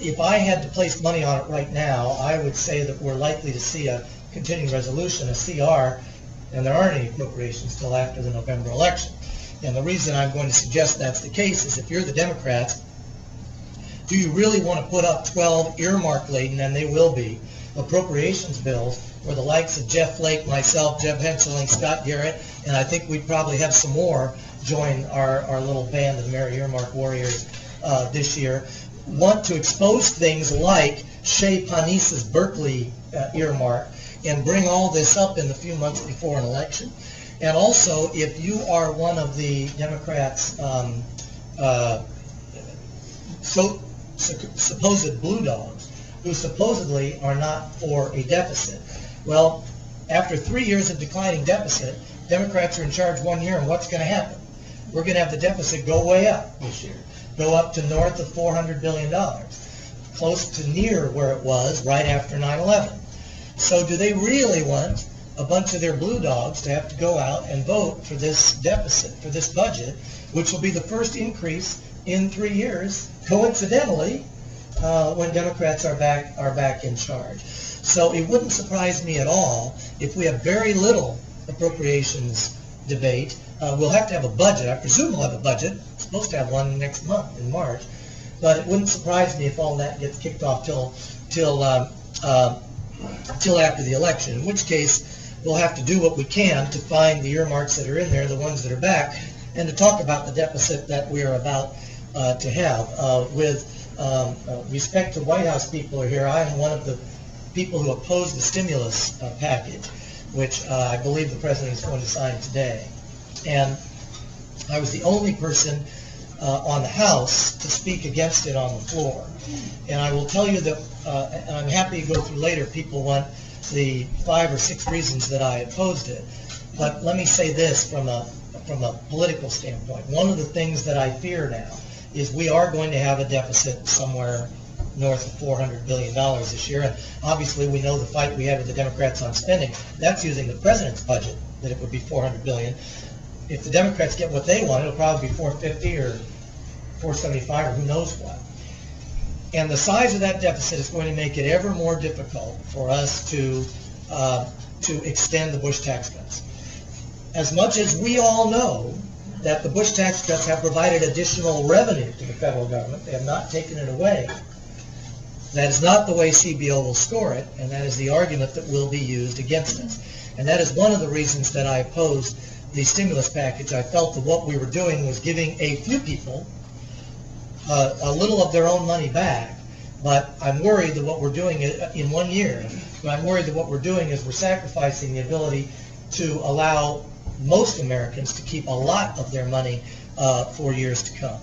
if I had to place money on it right now, I would say that we're likely to see a continuing resolution, a CR, and there aren't any appropriations till after the November election. And the reason I'm going to suggest that's the case is if you're the Democrats, do you really want to put up 12 earmark-laden, and they will be, appropriations bills where the likes of Jeff Flake, myself, Jeb Henseling, Scott Garrett, and I think we'd probably have some more join our little band of Merry Earmark Warriors this year, want to expose things like Shea Panisa's Berkeley earmark and bring all this up in the few months before an election. And also, if you are one of the Democrats' supposed blue dogs, who supposedly are not for a deficit. Well, after 3 years of declining deficit, Democrats are in charge 1 year, and what's going to happen? We're going to have the deficit go way up this year, go up to north of $400 billion, close to near where it was right after 9/11. So do they really want a bunch of their blue dogs to have to go out and vote for this deficit, for this budget, which will be the first increase in 3 years, coincidentally, when Democrats are back in charge? So it wouldn't surprise me at all if we have very little appropriations debate. We'll have to have a budget. I presume we'll have a budget. We're supposed to have one next month in March, but it wouldn't surprise me if all that gets kicked off till after the election, in which case we'll have to do what we can to find the earmarks that are in there, the ones that are back, and to talk about the deficit that we are about to have. With respect to White House people are here, I am one of the people who oppose the stimulus package, which I believe the President is going to sign today. And I was the only person on the House to speak against it on the floor. And I will tell you that, and I'm happy to go through later, people want the 5 or 6 reasons that I opposed it. But let me say this from a political standpoint. One of the things that I fear now is we are going to have a deficit somewhere north of $400 billion this year. And obviously we know the fight we had with the Democrats on spending. That's using the President's budget, that it would be $400 billion. If the Democrats get what they want, it'll probably be 450 or 475 or who knows what. And the size of that deficit is going to make it ever more difficult for us to extend the Bush tax cuts. As much as we all know that the Bush tax cuts have provided additional revenue to the federal government, they have not taken it away. That is not the way CBO will score it, and that is the argument that will be used against us. And that is one of the reasons that I opposed the stimulus package. I felt that what we were doing was giving a few people a little of their own money back, but I'm worried that what we're doing in 1 year, I'm worried that what we're doing is we're sacrificing the ability to allow most Americans to keep a lot of their money for years to come.